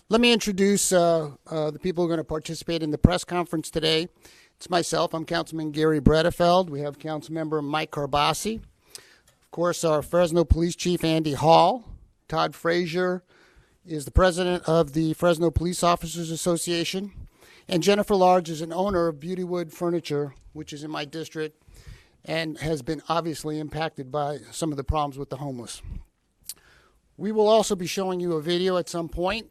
Let me introduce the people who are going to participate in the press conference today. It's myself. I'm Councilman Garry Bredefeld. We have Councilmember Mike Carbasi. Of course, our Fresno Police Chief, Andy Hall. Todd Frazier is the president of the Fresno Police Officers Association. And Jennifer Large is an owner of Beautywood Furniture, which is in my district, and has been obviously impacted by some of the problems with the homeless. We will also be showing you a video at some point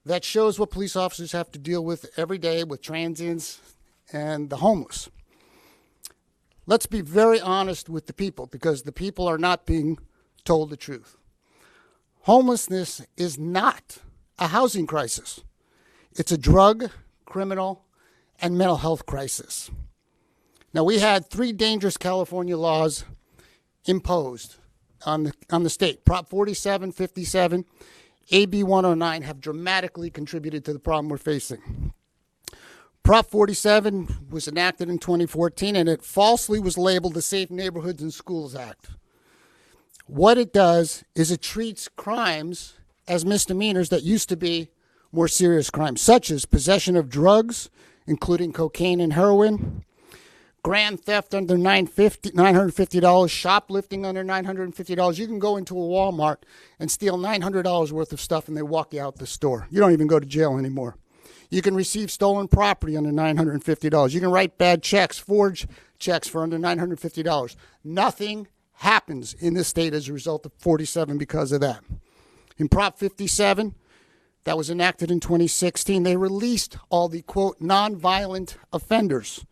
that shows what police officers have to deal with every day with transients and the homeless. Let's be very honest with the people, because the people are not being told the truth. Homelessness is not a housing crisis. It's a drug, criminal, and mental health crisis. Now, we had 3 dangerous California laws imposed on the state. Prop 47, 57, AB 109 have dramatically contributed to the problem we're facing. Prop 47 was enacted in 2014, and it falsely was labeled the Safe Neighborhoods and Schools Act. What it does is it treats crimes as misdemeanors that used to be more serious crimes, such as possession of drugs, including cocaine and heroin, grand theft under $950, shoplifting under $950. You can go into a Walmart and steal $900 worth of stuff and they walk you out the store. You don't even go to jail anymore. You can receive stolen property under $950. You can write bad checks, forge checks for under $950. Nothing happens in this state as a result of 47 because of that. In Prop 57, that was enacted in 2016, they released all the, quote, nonviolent offenders.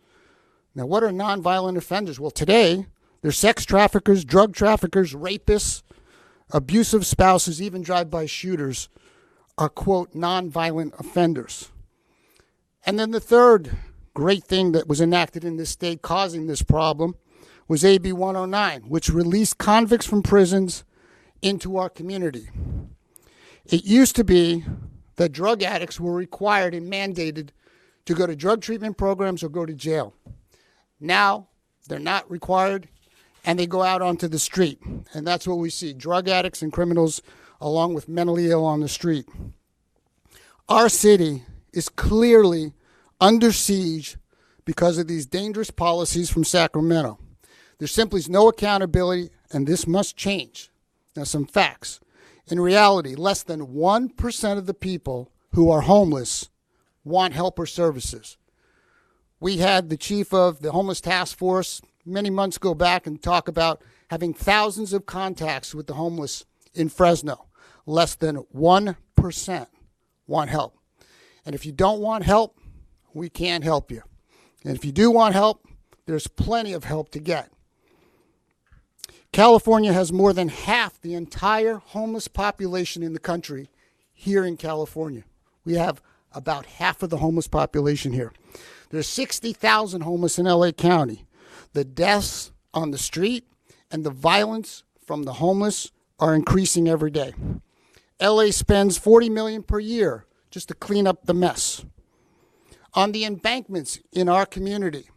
Now, what are nonviolent offenders? Well, today, they're sex traffickers, drug traffickers, rapists, abusive spouses, even drive-by shooters are, quote, nonviolent offenders. And then the third great thing that was enacted in this state causing this problem was AB 109, which released convicts from prisons into our community. It used to be that drug addicts were required and mandated to go to drug treatment programs or go to jail. Now, they're not required, and they go out onto the street. And that's what we see, drug addicts and criminals along with mentally ill on the street. Our city is clearly under siege because of these dangerous policies from Sacramento. There simply is no accountability, and this must change. Now, some facts. In reality, less than 1% of the people who are homeless want help or services. We had the chief of the homeless task force many months ago back and talk about having thousands of contacts with the homeless in Fresno. Less than 1% want help. And if you don't want help, we can't help you. And if you do want help, there's plenty of help to get. California has more than half the entire homeless population in the country here in California. We have about half of the homeless population here. There's 60,000 homeless in LA County. The deaths on the street and the violence from the homeless are increasing every day. LA spends $40 million per year just to clean up the mess. On the embankments in our community,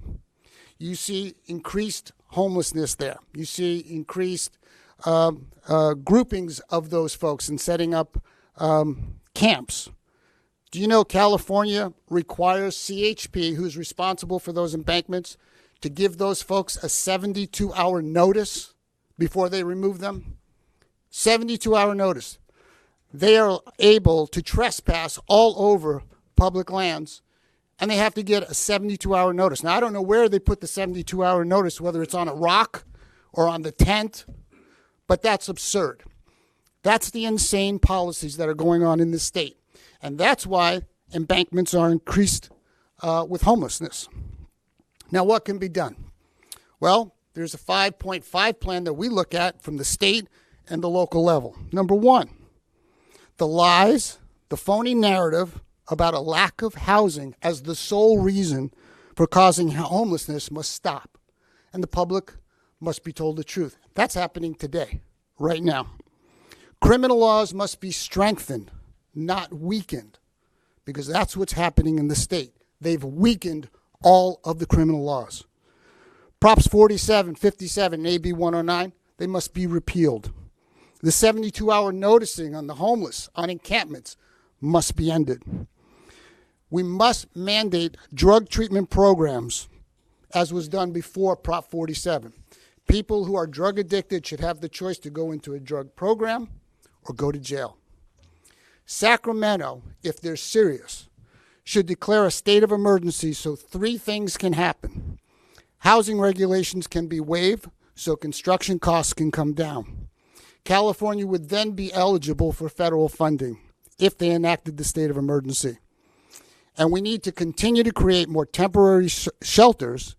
you see increased homelessness there. You see increased groupings of those folks and setting up camps. Do you know California requires CHP, who's responsible for those embankments, to give those folks a 72-hour notice before they remove them? 72-hour notice. They are able to trespass all over public lands, and they have to get a 72-hour notice. Now, I don't know where they put the 72-hour notice, whether it's on a rock or on the tent, but that's absurd. That's the insane policies that are going on in this state. And that's why embankments are increased with homelessness. Now, what can be done? Well, there's a 5-point plan that we look at from the state and the local level. Number one, the lies, the phony narrative about a lack of housing as the sole reason for causing homelessness must stop. And the public must be told the truth. That's happening today, right now. Criminal laws must be strengthened, not weakened, because that's what's happening in the state. They've weakened all of the criminal laws. Props 47, 57, and AB 109, they must be repealed. The 72-hour noticing on the homeless on encampments must be ended. We must mandate drug treatment programs, as was done before Prop 47. People who are drug addicted should have the choice to go into a drug program or go to jail. Sacramento, if they're serious, should declare a state of emergency so 3 things can happen. Housing regulations can be waived so construction costs can come down. California would then be eligible for federal funding if they enacted the state of emergency. And we need to continue to create more temporary shelters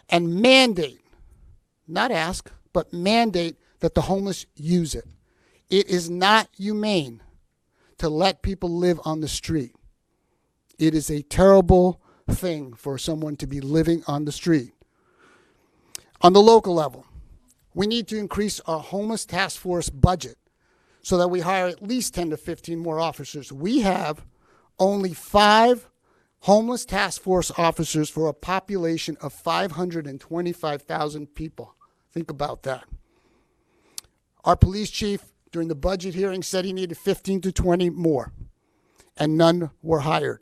and mandate, not ask, but mandate that the homeless use it. It is not humane to let people live on the street. It is a terrible thing for someone to be living on the street. On the local level, we need to increase our homeless task force budget so that we hire at least 10 to 15 more officers. We have only 5 homeless task force officers for a population of 525,000 people. Think about that. Our police chief, during the budget hearing, said he needed 15 to 20 more, and none were hired.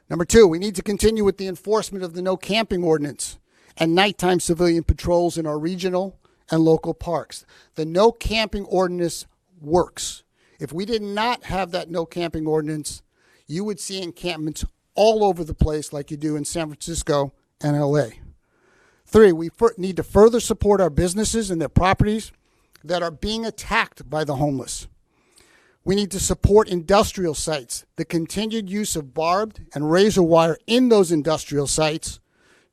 Number 2, we need to continue with the enforcement of the no camping ordinance and nighttime civilian patrols in our regional and local parks. The no camping ordinance works. If we did not have that no camping ordinance, you would see encampments all over the place like you do in San Francisco and LA. 3, we need to further support our businesses and their properties that are being attacked by the homeless. We need to support industrial sites. The continued use of barbed and razor wire in those industrial sites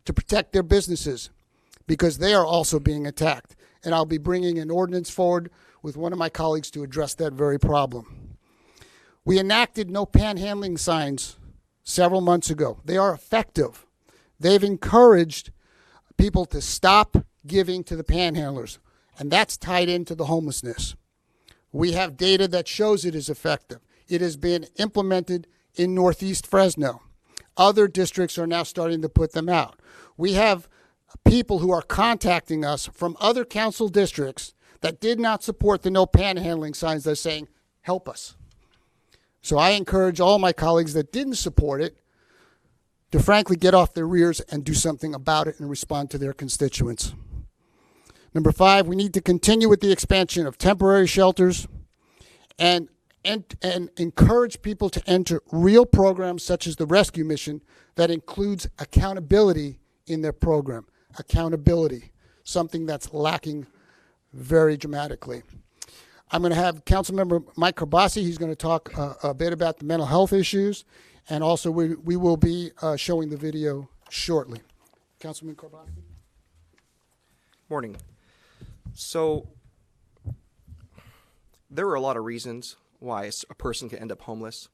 to protect their businesses, because they are also being attacked. And I'll be bringing an ordinance forward with one of my colleagues to address that very problem. We enacted no panhandling signs several months ago. They are effective. They've encouraged people to stop giving to the panhandlers, and that's tied into the homelessness. We have data that shows it is effective. It has been implemented in Northeast Fresno. Other districts are now starting to put them out. We have people who are contacting us from other council districts that did not support the no panhandling signs. They're saying, help us. So I encourage all my colleagues that didn't support it to frankly get off their rears and do something about it and respond to their constituents. Number 5, we need to continue with the expansion of temporary shelters and encourage people to enter real programs such as the rescue mission that includes accountability in their program. Accountability, something that's lacking very dramatically. I'm going to have Councilmember Mike Carbasi. He's going to talk a bit about the mental health issues, and also we will be showing the video shortly. Councilman Carbasi. Morning. So there are a lot of reasons why a person can end up homeless,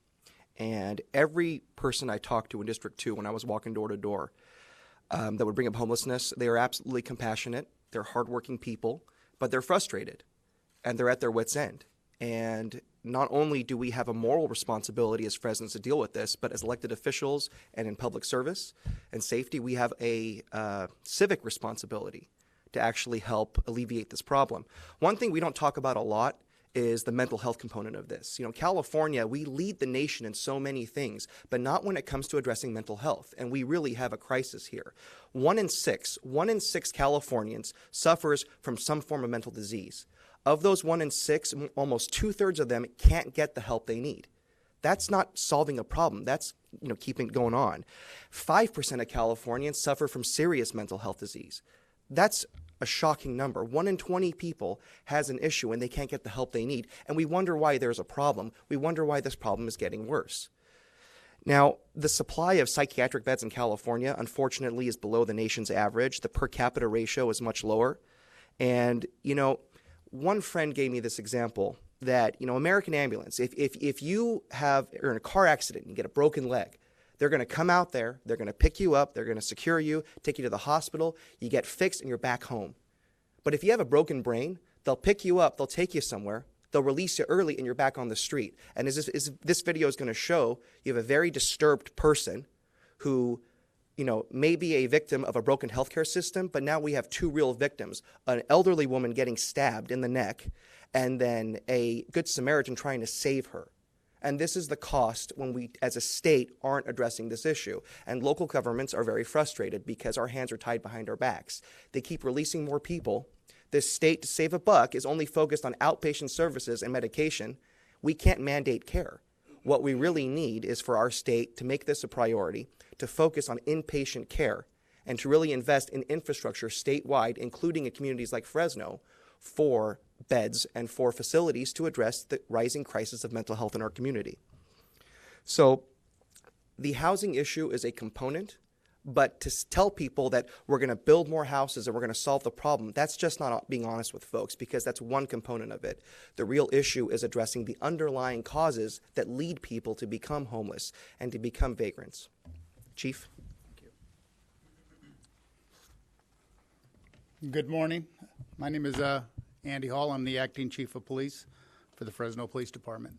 and every person I talked to in District 2 when I was walking door to door that would bring up homelessness, they are absolutely compassionate, they're hardworking people, but they're frustrated, and they're at their wits' end. And not only do we have a moral responsibility as Fresnans to deal with this, but as elected officials and in public service and safety, we have a civic responsibility to actually help alleviate this problem. One thing we don't talk about a lot is the mental health component of this. You know, California, we lead the nation in so many things, but not when it comes to addressing mental health. And we really have a crisis here. 1 in 6 Californians suffers from some form of mental disease. Of those 1 in 6, almost 2/3 of them can't get the help they need. That's not solving a problem. That's, keeping it going on. 5% of Californians suffer from serious mental health disease. That's a shocking number. 1 in 20 people has an issue and they can't get the help they need. And we wonder why there's a problem. We wonder why this problem is getting worse. Now, the supply of psychiatric beds in California, unfortunately, is below the nation's average. The per capita ratio is much lower. And, one friend gave me this example that, American Ambulance, if you are in a car accident and you get a broken leg, they're going to come out there, they're going to pick you up, they're going to secure you, take you to the hospital, you get fixed, and you're back home. But if you have a broken brain, they'll pick you up, they'll take you somewhere, they'll release you early, and you're back on the street. And as this video is going to show, you have a very disturbed person who, may be a victim of a broken healthcare system, but now we have 2 real victims, an elderly woman getting stabbed in the neck, and then a Good Samaritan trying to save her. And this is the cost when we, as a state, aren't addressing this issue. And local governments are very frustrated because our hands are tied behind our backs. They keep releasing more people. This state, to save a buck, is only focused on outpatient services and medication. We can't mandate care. What we really need is for our state to make this a priority, to focus on inpatient care, and to really invest in infrastructure statewide, including in communities like Fresno, for beds and for facilities to address the rising crisis of mental health in our community. So the housing issue is a component, but to tell people that we're going to build more houses and we're going to solve the problem, that's just not being honest with folks, because that's one component of it. The real issue is addressing the underlying causes that lead people to become homeless and to become vagrants. Chief? Good morning. My name is Andy Hall. I'm the acting chief of police for the Fresno Police Department.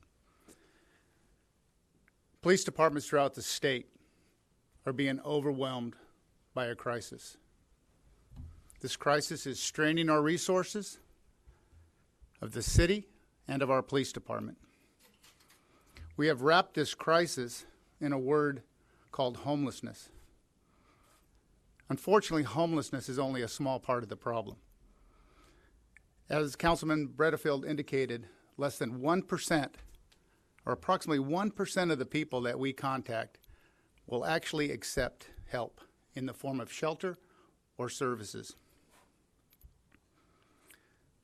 Police departments throughout the state are being overwhelmed by a crisis. This crisis is straining our resources of the city and of our police department. We have wrapped this crisis in a word called homelessness. Unfortunately, homelessness is only a small part of the problem. As Councilman Bredefeld indicated, less than 1%, or approximately 1% of the people that we contact will actually accept help in the form of shelter or services.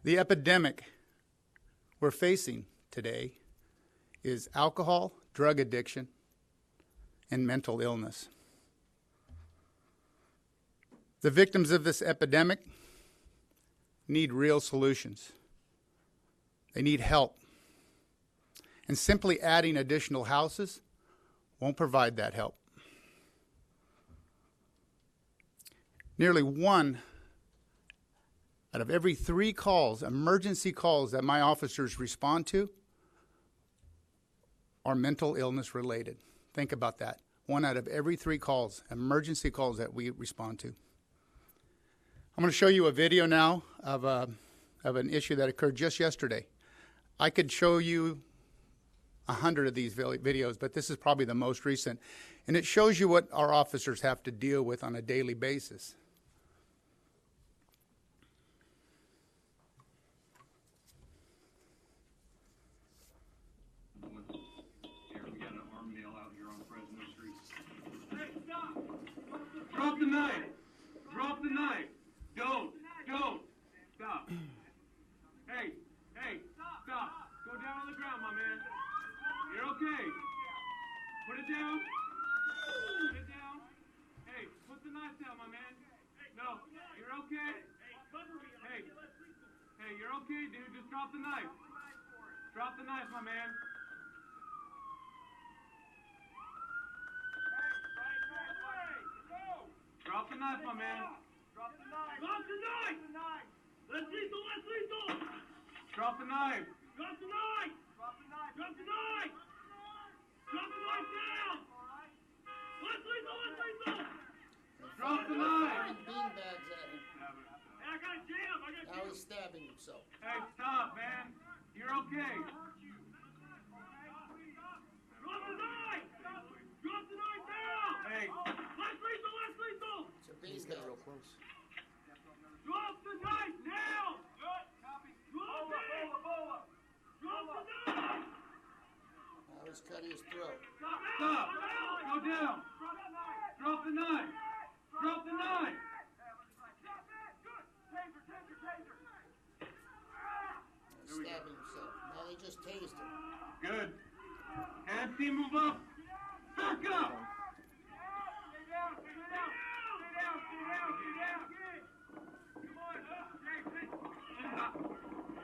The epidemic we're facing today is alcohol, drug addiction, and mental illness. The victims of this epidemic need real solutions. They need help. And simply adding additional houses won't provide that help. Nearly 1 out of every 3 calls, emergency calls that my officers respond to, are mental illness related. Think about that. 1 out of every 3 calls, emergency calls that we respond to. I'm going to show you a video now of an issue that occurred just yesterday. I could show you 100 of these videos, but this is probably the most recent. And it shows you what our officers have to deal with on a daily basis. We got an armed male out here on Fresno Street. Hey, stop! Drop the knife! Drop the knife! Don't! Stop! Hey! Stop! Go down on the ground, my man. You're okay. Put it down. Put it down. Hey, put the knife down, my man. No, you're okay. Hey, you're okay, dude. Just drop the knife. Drop the knife, my man. Drop the knife, my man. Drop the knife. Drop the knife. Let's lethal. Drop the knife. Drop the knife. Drop the knife. Drop the knife. Drop the knife down. Let's lethal. Drop the knife. Beanbags at him. Hey, I got a jam. Now he's stabbing himself. Hey, stop, man. You're okay. Drop the knife. Drop the knife down. Hey, let's lethal. It's a He's beanbag. getting real close. Drop the knife now. Good. Copy. Drop it. Drop the knife. Now he's cutting his throat. Stop. Go down. Drop the knife. Drop the knife. He's stabbing himself. Now they just tased him. Good. Hands team, move up. Back up.